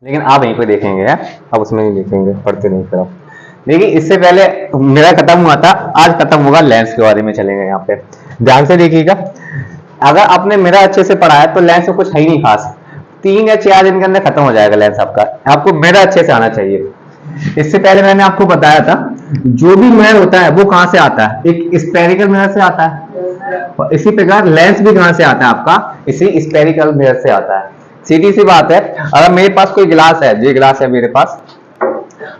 लेकिन आप यहीं पे देखेंगे है, अब उसमें नहीं देखेंगे, पढ़ते नहीं फिर आप। देखिए इससे पहले मेरा खत्म हुआ था, आज खत्म होगा, लेंस के बारे में चलेंगे यहाँ पे। ध्यान से देखिएगा, अगर आपने मेरा अच्छे से पढ़ा है तो लेंस में कुछ है ही नहीं खास, 3 या 4 दिन के अंदर खत्म हो जाएगा लेंस आपका। आपको मेरा अच्छे से आना चाहिए। इससे पहले मैंने आपको बताया था जो भी मिरर होता है वो कहां से आता है, एक स्पेरिकल मिरर से आता है, और इसी प्रकार लेंस भी कहां से आता है आपका, इसी स्पेरिकल मिरर से आता है। सीधी सी बात है, अगर मेरे पास कोई गिलास है, ये गिलास है मेरे पास,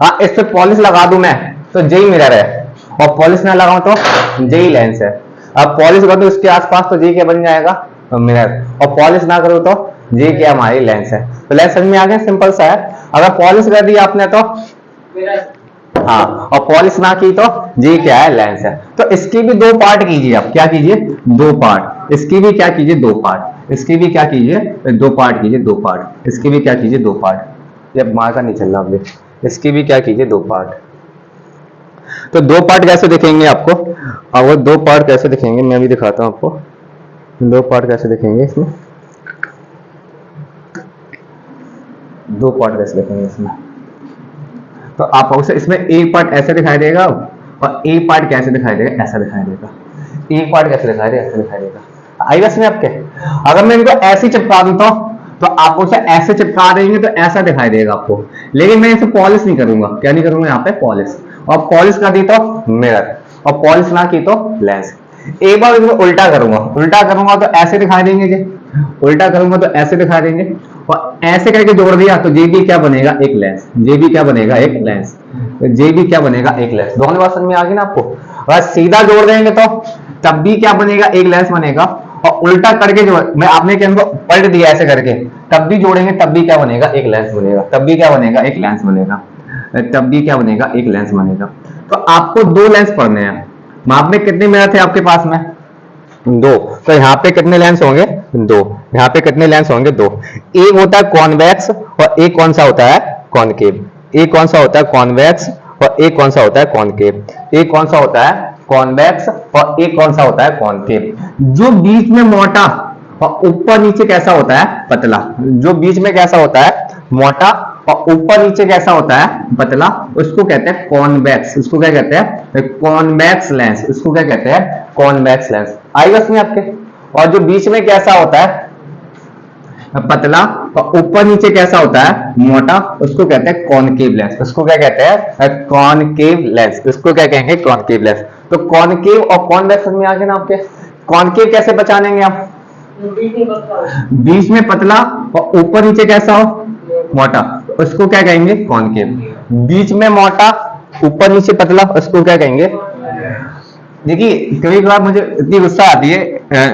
हाँ इस पे पॉलिश लगा दूं मैं तो जेई मिरर है, और पॉलिश ना लगाऊं तो जेई लेंस है। अब पॉलिश कर दूं इसके आसपास तो जे क्या बन जाएगा, मिरर, और पॉलिश ना करूं तो जे क्या हमारी लेंस है। तो लेंस समझ में आ गया, सिंपल सा है। अगर पॉलिश कर दी आपने तो हाँ, और पॉलिश ना की तो जी क्या है, लेंस है। तो इसकी भी 2 पार्ट कीजिए आप, क्या कीजिए, 2 पार्ट। इसकी भी क्या कीजिए, 2 पार्ट। इसकी भी क्या कीजिए, 2 पार्ट कीजिए, 2 पार्ट। इसकी भी क्या कीजिए, 2 पार्ट। ये मार्का नहीं चल रहा अभी। इसकी भी क्या कीजिए, 2 पार्ट। तो 2 पार्ट कैसे दिखेंगे आपको, और वो 2 पार्ट कैसे दिखेंगे मैं भी दिखाता हूँ आपको। 2 पार्ट कैसे दिखेंगे इसमें, 2 पार्ट कैसे दिखेंगे इसमें। तो आप उसे इसमें एक पार्ट ऐसे दिखाई देगा, और एक पार्ट कैसे दिखाई देगा, ऐसा दिखाई देगा। एक पार्ट कैसे दिखाई देगा, ऐसे दिखाई देगा। आई बस में आपके, अगर मैं इनको ऐसे चिपका दूं तो आप उसे ऐसे चिपका देंगे तो ऐसा दिखाई देगा आपको। लेकिन मैं इसे पॉलिश नहीं करूंगा, क्या नहीं करूंगा यहाँ पे, पॉलिश। और पॉलिश कर दी तो मिरर, और पॉलिश ना की तो लेंस। एक बार इनको उल्टा करूंगा, उल्टा करूंगा तो ऐसे दिखाई देंगे जी, उल्टा करूंगा तो ऐसे दिखाई देंगे, और ऐसे करके जोड़ दिया तो जे भी क्या बनेगा, एक लेंस। जे भी क्या बनेगा, एक लेंस। जे भी क्या बनेगा, एक लेंस। दोनों बात समझ में आ गई ना आपको। अगर सीधा जोड़ देंगे तो तब भी क्या बनेगा, एक लेंस बनेगा, और उल्टा करके जो मैं आपने क्या पलट दिया ऐसे करके, तब भी जोड़ेंगे तब भी क्या बनेगा, एक लेंस बनेगा। तब भी क्या बनेगा, एक लेंस बनेगा। तब भी क्या बनेगा, एक लेंस बनेगा। तो आपको 2 लेंस पढ़ने हैं। माप में कितने मिनट थे आपके पास में, 2। तो यहाँ पे कितने लेंस होंगे, 2। यहाँ पे कितने लेंस होंगे, 2। एक होता है कॉन्वेक्स, और एक कौन सा होता है, कॉनकेव। एक कौन सा होता है, कॉन्वेक्स, और एक कौन सा होता है, कॉनकेव। एक कौन सा होता है, कॉन्वेक्स, और एक कौन सा होता है, कॉनकेव। जो बीच में मोटा और ऊपर नीचे कैसा होता है, पतला। जो बीच में कैसा होता है, मोटा, और ऊपर नीचे कैसा होता है, पतला, उसको कहते हैं कॉन्वेक्स। उसको क्या कहते हैं, कॉन्वेक्स लेंस। उसको क्या कहते हैं, कॉन्वेक्स लेंस। आई बस में आपके। और जो बीच में कैसा होता है, पतला, और ऊपर नीचे कैसा होता है, मोटा, उसको कहते हैं कॉनकेव लेंस। उसको क्या कहते हैं, कॉनकेव लेंस। उसको क्या कहेंगे, कॉनकेव लेंस। तो कॉनकेव और कॉन्वेक्स में आ गए ना आपके। कॉनकेव कैसे पहचानेंगे आप, बीच में पतला और ऊपर नीचे कैसा हो, मोटा, उसको क्या कहेंगे, कॉनकेव। बीच में मोटा, ऊपर नीचे पतला, उसको क्या कहेंगे। देखिए कभी कभार मुझे इतनी गुस्सा आती है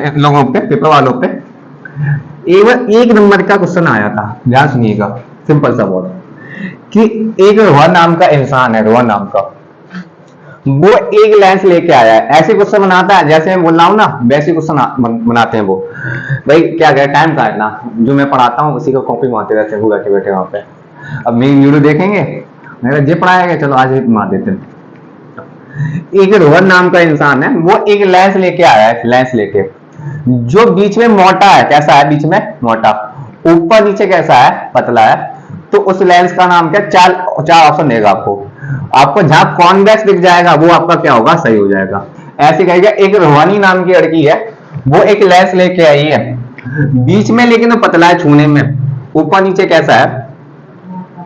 इन लोगों पे, पेपर वालों पे। एक नंबर का क्वेश्चन आया था, ध्यान सुनिएगा, सिंपल सा बहुत, कि एक रोहन नाम का इंसान है, रोहन नाम का, वो एक लेंस लेके आया है। ऐसे क्वेश्चन बनाता है जैसे मैं बोल रहा हूँ ना, वैसे क्वेश्चन बनाते हैं वो। भाई क्या करें, टाइम का है ना, जो मैं पढ़ाता हूँ उसी को कॉपी मारते रहते हैं वो बैठे बैठे वहां पे। अब मेरी वीडियो देखेंगे, मेरा जे पढ़ाएगा, चलो आज भी मार देते हैं। एक रोहन नाम का इंसान है, वो एक लेंस लेके आया है, लेंस लेके, जो बीच में मोटा है, कैसा है, बीच में मोटा, ऊपर नीचे कैसा है, पतला है। तो उस लेंस का नाम क्या, चार चार ऑप्शन देगा आपको। आपको जहां कॉन्वेक्स दिख जाएगा वो आपका क्या होगा, सही हो जाएगा। ऐसे कहेगा, एक रोहानी नाम की लड़की है, वो एक लेंस लेके आई है, बीच में लेकिन वो पतला है छूने में, ऊपर नीचे कैसा है,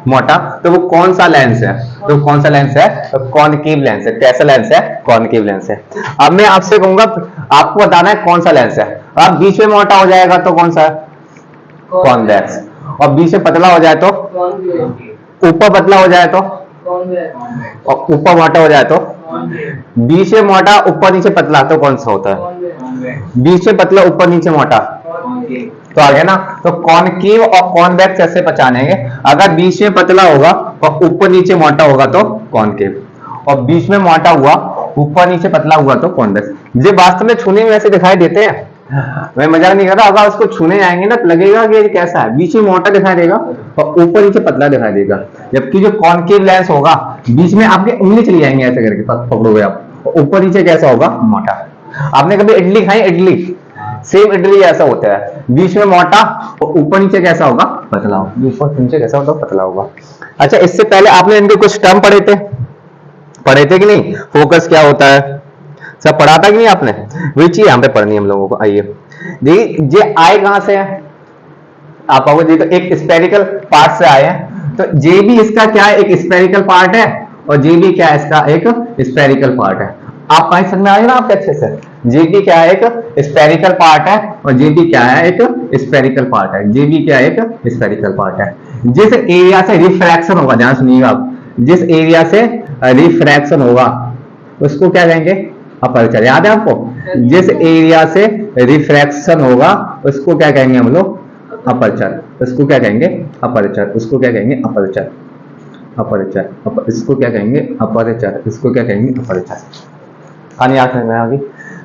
मोटा। तो वो कौन सा लेंस है, तो कौन सा लेंस है, तो कॉनकेव लेंस है। कैसा लेंस है, कॉनकेव लेंस है। अब मैं आपसे कहूंगा, आपको बताना है कौन सा लेंस है। अब बीच में मोटा हो जाएगा तो कौन सा है, कॉन्वेक्स। और बीच में पतला हो जाए तो, ऊपर पतला हो जाए तो, और ऊपर मोटा हो जाए तो, बीच में मोटा ऊपर नीचे पतला तो कौन सा होता है, बीच में पतला ऊपर नीचे मोटा, तो आ गया ना। तो कॉनकेव और कॉन्वेक्स ऐसे पहचानेंगे। अगर बीच में पतला होगा और ऊपर नीचे मोटा होगा तो कॉनकेव, और बीच में मोटा हुआ ऊपर नीचे पतला हुआ तो कॉन्वेक्स। ये वास्तव में छूने में ऐसे दिखाई देते हैं, मैं मजाक नहीं कर रहा। अगर उसको छूने जाएंगे ना तो लगेगा कि ये कैसा है, बीच में मोटा दिखाई देगा और ऊपर नीचे पतला दिखाई देगा। जबकि जो कॉनकेव लेंस होगा, बीच में आपके उंगली चली जाएंगे ऐसे करके, पकड़ोगे आप, ऊपर नीचे कैसा होगा, मोटा। आपने कभी इडली खाई, इडली, सेम इडली ऐसा होता है, बीच में मोटा और ऊपर नीचे कैसा होगा, पतला होगा, ऊपर नीचे कैसा होगा, पतला होगा। अच्छा, इससे पहले आपने इनके कुछ टर्म पढ़े थे कि नहीं, फोकस क्या होता है, सब पढ़ा था कि नहीं आपने, वही चीज यहाँ पे पढ़नी है हम लोगों को। आइए देखिए, ये आए कहां से है, आप आओगे देखो एक स्पेरिकल पार्ट से आए हैं, तो जे भी इसका क्या है, एक स्पेरिकल पार्ट है, और जे भी क्या है, इसका एक स्पेरिकल पार्ट है। आप कहीं समझ में आएगा ना आपके अच्छे से, जे भी क्या है, एक स्पेरिकल पार्ट है, और जे भी क्या है, एक स्पेरिकल पार्ट है, जे भी क्या है, एक स्पेरिकल पार्ट है। जिस एरिया से रिफ्रैक्शन होगा, ध्यान सुनिएगा आप, जिस एरिया से रिफ्रैक्शन होगा उसको क्या कहेंगे, अपर्चर। याद है आपको, जिस एरिया से रिफ्रैक्शन होगा उसको क्या कहेंगे हम लोग, अपर्चर। इसको क्या कहेंगे, अपर्चर। इसको क्या कहेंगे, अपर्चर। अपर्चर, इसको क्या कहेंगे, अपर्चर। इसको क्या कहेंगे, अपर्चर। याद समझ में आ गई।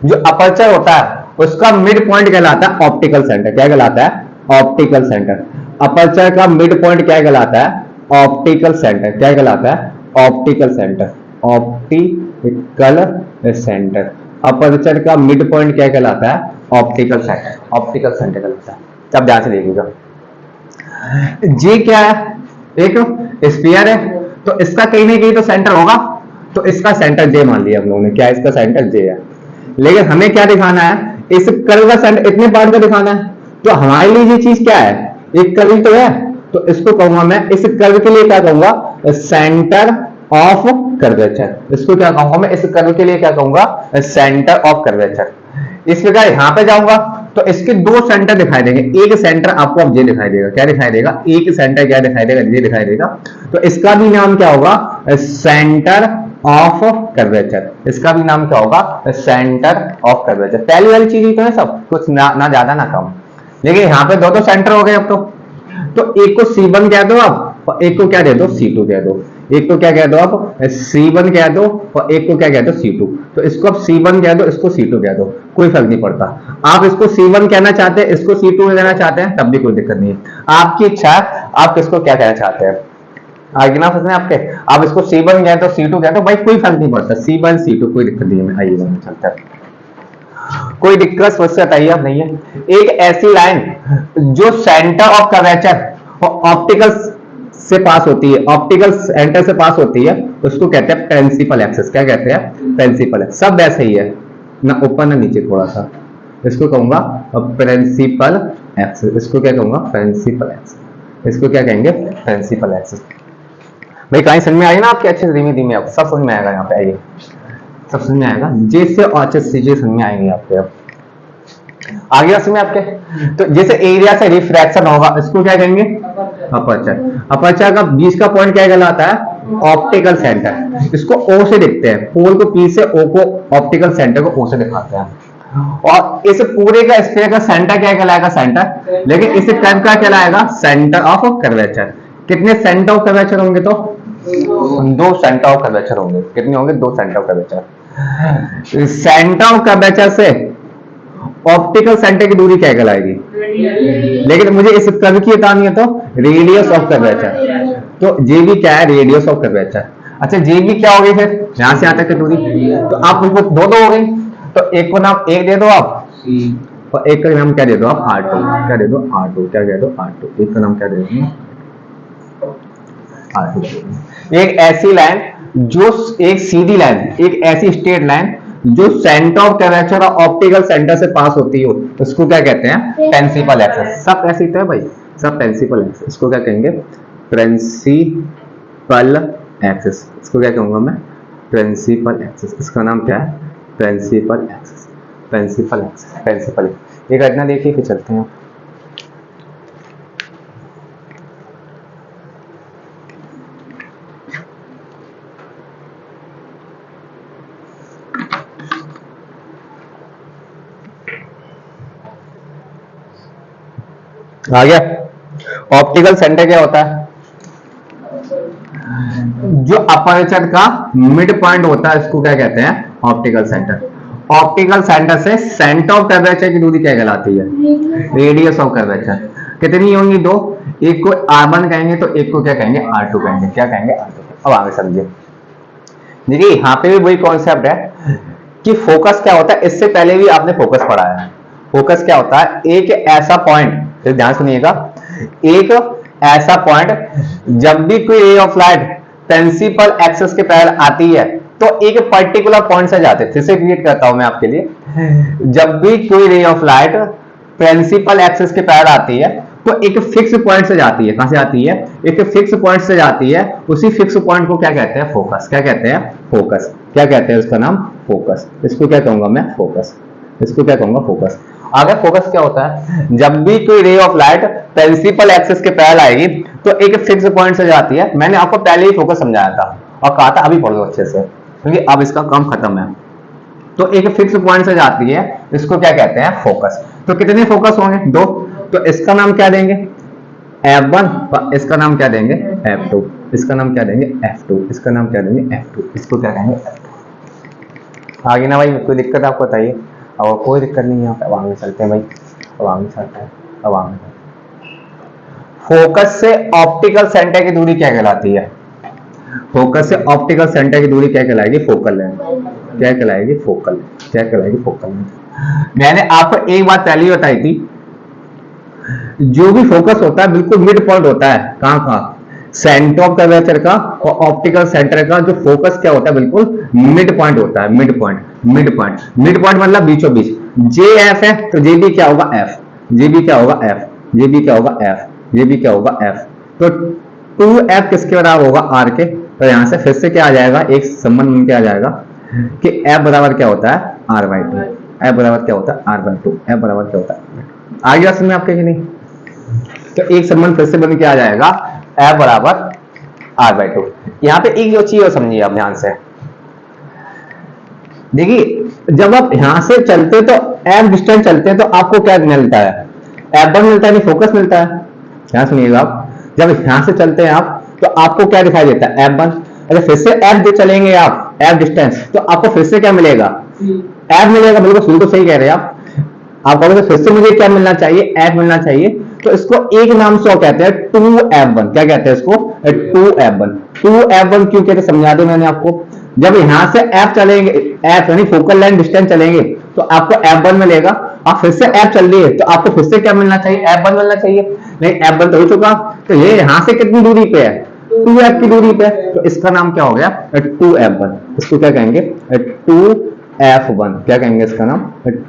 जो अपर्चर होता है उसका मिड पॉइंट कहलाता है ऑप्टिकल सेंटर। क्या कहलाता है, ऑप्टिकल सेंटर। अपर्चर का मिड पॉइंट क्या कहलाता है, ऑप्टिकल सेंटर। क्या कहलाता है, optical centre. Optical centre. Aperture का मिड पॉइंट क्या कहलाता है, ऑप्टिकल सेंटर। ऑप्टिकल सेंटर कहलाता है। अब ध्यान से देखिएगा, जे क्या है, एक स्फीयर है, तो इसका कहीं ना कहीं तो सेंटर होगा, तो इसका सेंटर जे मान लिया हम लोगों ने। क्या इसका सेंटर जे है, लेकिन हमें क्या दिखाना है, इस कर्व का सेंटर इतने पार्ट का दिखाना है। तो हमारे लिए ये चीज क्या है, एक कर्व तो है, तो इसको कहूंगा मैं, इस कर्व के लिए क्या कहूंगा, सेंटर ऑफ कर्वेचर। इसको क्या कहूंगा मैं, इस कर्व के लिए क्या कहूंगा, सेंटर ऑफ कर्वेचर। इस प्रकार यहां पे जाऊंगा तो इसके दो सेंटर दिखाई देंगे, एक सेंटर आपको अब ये दिखाई देगा। क्या दिखाई देगा, एक सेंटर क्या दिखाई देगा, ये दिखाई देगा। तो इसका भी नाम क्या होगा, सेंटर ऑफ कर्वेचर। इसका भी नाम क्या होगा, सेंटर ऑफ कर्वेचर। पहली वाली चीज ही तो है सब कुछ, ना ज्यादा ना कम। लेकिन यहाँ पे दो सेंटर हो गए अब तो एक को C1 कह दो आप, और एक को क्या दे दो, C2 कह दो। एक को क्या कह दो आप, C1 कह दो, और एक को क्या कह दो, C2। तो इसको आप C1 कह दो, इसको C2 कह दो, कोई फर्क नहीं पड़ता। आप इसको C1 कहना चाहते हैं, इसको C2 कहना चाहते हैं, तब भी कोई दिक्कत नहीं है, आपकी इच्छा है आप किसको क्या कहना चाहते हैं। आगे ना फंसने आपके, आप इसको C1 कह दो, C2 कह दो, भाई कोई फर्क नहीं पड़ता, C1 C2 कोई दिक्कत नहीं है। आइए चलता है, कोई दिक्कत वैसे आइए नहीं है। एक ऐसी लाइन जो सेंटर ऑफ कर्वेचर और ऑप्टिकल से पास होती है, ऑप्टिकल सेंटर से पास होती है, उसको कहते हैं प्रिंसिपल एक्सिस। क्या कहते हैं, प्रिंसिपल एक्सिस। सब वैसे ही है, ना ऊपर ना नीचे, थोड़ा सा। इसको कहूंगा प्रिंसिपल एक्सिस। इसको क्या कहूंगा, प्रिंसिपल एक्सिस। इसको क्या कहेंगे, प्रिंसिपल एक्सिस। भाई कहीं समझ में आई ना आपके, अच्छे से धीमे धीमे आप सब समझ में आएगा। यहाँ पे आइए, सब समझ में आएगा, जैसे और अच्छे से समझ में आएंगे आपके। अब आगे समझ में आपके, तो जैसे एरिया से रिफ्रैक्शन होगा, इसको क्या कहेंगे, अपर्चर। अपर्चर का बीच का पॉइंट क्या कहलाता है, ऑप्टिकल सेंटर। इसको O से दिखते हैं, पोल को P से, O को, ऑप्टिकल सेंटर को O से दिखाते हैं। और इस पूरे का स्फीयर का सेंटर क्या कहलाएगा, सेंटर। लेकिन इस कर्व का कहलाएगा सेंटर ऑफ कर्वेचर। कितने सेंटर ऑफ कर्वेचर होंगे, तो दो सेंटर ऑफ कर्वेचर होंगे। कितने होंगे, दो centre of curvature. Centre of curvature से ऑप्टिकल सेंटर की दूरी क्या कहलाएगी, लेकिन मुझे इस कर्व की बतानी है, तो रेडियस ऑफ कर्वेचर। तो जे भी क्या है, रेडियस ऑफ कर्वेचर। अच्छा, जे भी क्या हो गई फिर, यहां से यहां तक की दूरी। तो आप उसको दो हो गई, तो एक को नाम एक दे दो आप, और एक का नाम क्या दे दो आप, R2। क्या दे दो, R2। क्या कह दो, R2। एक का नाम क्या दे दो, R2। एक ऐसी लाइन जो, एक सीधी लाइन, एक ऐसी स्ट्रेट लाइन जो सेंटर ऑफ कर्वेचर और ऑप्टिकल सेंटर से पास होती हो, उसको क्या कहते हैं, प्रिंसिपल एक्सिस। सब ऐसे ही तो है भाई, सब प्रिंसिपल एक्सिस। इसको क्या कहेंगे, प्रिंसिपल एक्सिस। इसको क्या कहूंगा मैं, प्रिंसिपल एक्सिस। इसका नाम क्या है, principal axis. Principal axis, principal. ये घटना देखिए, फिर चलते हैं। आ गया। ऑप्टिकल सेंटर क्या होता है, जो अपर्चर का मिड पॉइंट होता है, इसको क्या कहते हैं, ऑप्टिकल सेंटर। ऑप्टिकल सेंटर से सेंटर ऑफ कर्वेचर की दूरी क्या कहलाती है, रेडियस ऑफ कर्वेचर। कितनी होंगी, दो। एक को R1 कहेंगे, तो एक को क्या कहेंगे, R2 कहेंगे। क्या कहेंगे, R2। अब आगे समझिए, देखिए यहाँ पे भी वही कॉन्सेप्ट है कि फोकस क्या होता है। इससे पहले भी आपने फोकस पढ़ा है, फोकस क्या होता है, एक ऐसा पॉइंट, ध्यान सुनिएगा, एक ऐसा पॉइंट जब भी कोई ray of light principal axis के पैरेलल आती है तो एक पर्टिकुलर पॉइंट से जाते हैं। फिर से क्रिएट करता हूं मैं आपके लिए, जब भी कोई ray of light principal axis के पैरेलल आती है तो एक फिक्स पॉइंट से जाती है। कहां से आती है, एक फिक्स पॉइंट से जाती है। उसी फिक्स पॉइंट को क्या कहते हैं, फोकस। क्या कहते हैं, फोकस। क्या कहते हैं उसका नाम, फोकस। इसको क्या कहूंगा मैं, फोकस। इसको क्या कहूंगा, फोकस। अगर फोकस क्या होता है, जब भी कोई ray of light principal axis के पैरेलल आएगी तो एक फिक्स पॉइंट से जाती है। मैंने आपको पहले ही फोकस समझाया था और कहा था अभी पढ़ लो अच्छे से, क्योंकि अब इसका काम खत्म है। तो एक फिक्स पॉइंट से जाती है, इसको क्या कहते हैं, फोकस। तो कितने फोकस होंगे, 2। तो इसका नाम क्या देंगे, F1, इसका नाम क्या देंगे, F2, इसका नाम क्या देंगे, F2, इसका नाम क्या देंगे, F2, इसको क्या कहेंगे, F2। आगे ना भाई, कोई दिक्कत आपको बताइए। और कोई दिक्कत नहीं है, यहाँ पे अब आगे चलते हैं भाई, अब आगे चलते हैं, अब आगे। फोकस से ऑप्टिकल सेंटर की दूरी क्या कहलाती है, फोकस से ऑप्टिकल सेंटर की दूरी क्या कहलाएगी, फोकल लेंथ। क्या कहलाएगी, फोकल। क्या कहलाएगी, फोकल लेंथ। मैंने आपको एक बात पहले ही बताई थी, जो भी फोकस होता है बिल्कुल मिड पॉइंट होता है। कहां कहां, सेंटर ऑफ कर्वेचर का और ऑप्टिकल सेंटर का जो फोकस क्या होता है, बिल्कुल मिड पॉइंट होता है। Mid point, mid point, mid point मतलब बीचों बीच। जे एफ है तो जे बी क्या होगा, एफ। जे बी क्या होगा, एफ। जे बी क्या होगा, एफ। जे बी क्या होगा, एफ। तो 2f किसके बराबर होगा, आर के। तो यहां से फिर से क्या आ जाएगा, एक संबंध बन के आ जाएगा कि f बराबर क्या होता है, r/2। f बराबर क्या होता है, r/2। f बराबर क्या होता है, आ गया समझ में आपके कि नहीं। तो एक संबंध फिर से बन के आ जाएगा, f बराबर r/2। यहाँ पे एक जो चीज समझिए आप ध्यान से, देखिए जब आप यहां से चलते तो f डिस्टेंस चलते हैं तो आपको क्या मिलता है, f1 मिलता है, नहीं फोकस मिलता है। ध्यान सुनिएगा आप, जब यहां से चलते हैं आप तो आपको क्या दिखाई देता है, F1। अगर फिर से F दे चलेंगे आप, F डिस्टेंस, तो आपको फिर से क्या मिलेगा, F मिलेगा। बिल्कुल तो सही कह रहे हैं आप कहोगे फिर से मुझे क्या मिलना चाहिए, F मिलना चाहिए। तो इसको एक नाम से कहते हैं 2F1। क्या कहते हैं इसको, 2F1। 2F1 क्यों कहते हैं, समझा दो मैंने आपको। जब यहां से F चलेंगे, F यानी फोकल लेंथ डिस्टेंस चलेंगे तो आपको F1 मिलेगा। आप फिर से F चल रही है तो आपको फिर से क्या मिलना चाहिए, F1 मिलना चाहिए। नहीं, F1 तो हो चुका, तो ये यहां से कितनी दूरी पे है, 2f की दूरी पे। तो इसका नाम क्या हो गया, 2f1। इसको क्या कहेंगे, 2f1। क्या कहेंगे इसका नाम,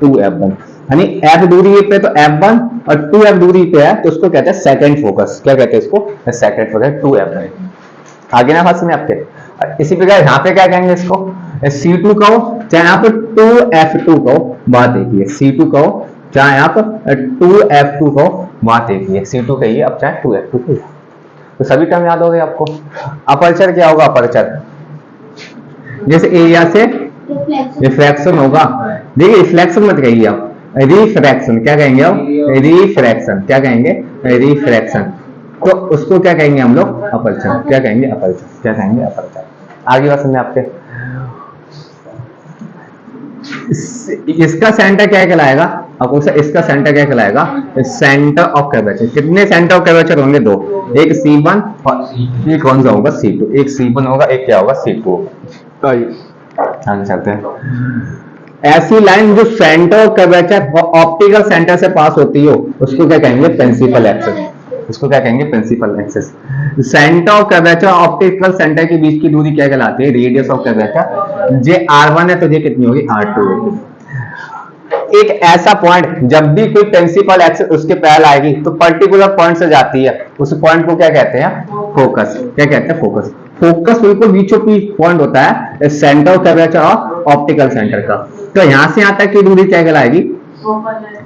2f1। यानी f दूरी पे तो f1 और 2f दूरी पे है तो उसको कहते हैं सेकंड फोकस। क्या कहते हैं इसको, सेकंड फोकस, 2f1। आगे ना बात में आपके। इसी प्रकार यहाँ पे क्या कहेंगे इसको, C2 कहो चाहे आप 2f2 कहो, बात एक ही है। C2 कहो चाहे आप 2f2 कहो, बात एक ही है। C2 कहिए अब चाहे 2f2 कहिए, तो सभी टर्म याद हो गए आपको। अपर्चर क्या होगा, अपर्चर जैसे एरिया से रिफ्रैक्शन होगा। देखिए रिफ्लेक्शन मत कहिए आप, रिफ्रैक्शन। क्या कहेंगे आप, रिफ्रैक्शन। क्या कहेंगे, रिफ्रैक्शन। तो उसको क्या कहेंगे हम लोग, अपर्चर। क्या कहेंगे, अपर्चर। क्या कहेंगे, अपर्चर। आगे बात समझे आपके। इसका सेंटर क्या कहलाएगा, आपको इसका सेंटर क्या कहलाएगा, सेंटर ऑफ कर्वेचर। कितने सेंटर ऑफ कर्वेचर होंगे, 2। एक C1 और एक कौन सा होगा, C2। एक C1 होगा, एक क्या होगा, C2 होगा। चलते हैं। ऐसी लाइन जो सेंटर ऑफ कर्वेचर और ऑप्टिकल सेंटर से पास होती हो उसको क्या कहेंगे, प्रिंसिपल एक्सिस। इसको क्या कहेंगे, principal axis. Centre of curvature और ऑप्टिकल सेंटर के बीच की दूरी क्या कहलाती है, radius of curvature. J R1 है तो ये कितनी होगी, R2 होगी। एक ऐसा पॉइंट जब भी कोई प्रिंसिपल एक्सिस उसके पैरेलल आएगी तो पर्टिकुलर पॉइंट से जाती है, उस पॉइंट को क्या कहते हैं, फोकस। क्या कहते हैं, फोकस। फोकस बिल्कुल बीचों बीच पॉइंट होता है सेंटर ऑफ कर्वेचर और ऑप्टिकल सेंटर का। तो यहां से यहां तक की दूरी क्या कहलाएगी,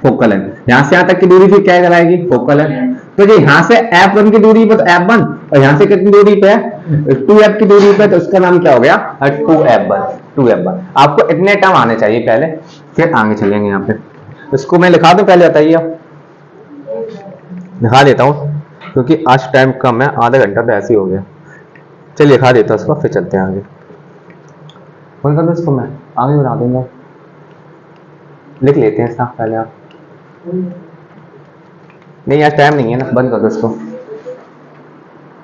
फोकल लेंथ। यहां से यहां तक की दूरी भी क्या कहलाएगी, फोकल लेंथ। तो जो यहां से F1 की दूरी पे तो F1 और यहां से कितनी दूरी पे है, 2f की दूरी पे, तो इसका नाम क्या हो गया, 2f1। 2f1। आपको इतने टर्म आने चाहिए पहले, फिर आगे चलेंगे। यहाँ पे इसको मैं लिखा दूं, पहले बताइए आप। लिखा देता हूं क्योंकि आज टाइम कम है, आधा घंटा तो ऐसे ही हो गया। चलिए लिखा देता हूं इसको, फिर चलते हैं आगे। कौन कर दो इसको, मैं आगे बना दूंगा। लिख लेते हैं इसका पहले आप। नहीं आज टाइम नहीं है ना, बंद कर दो इसको।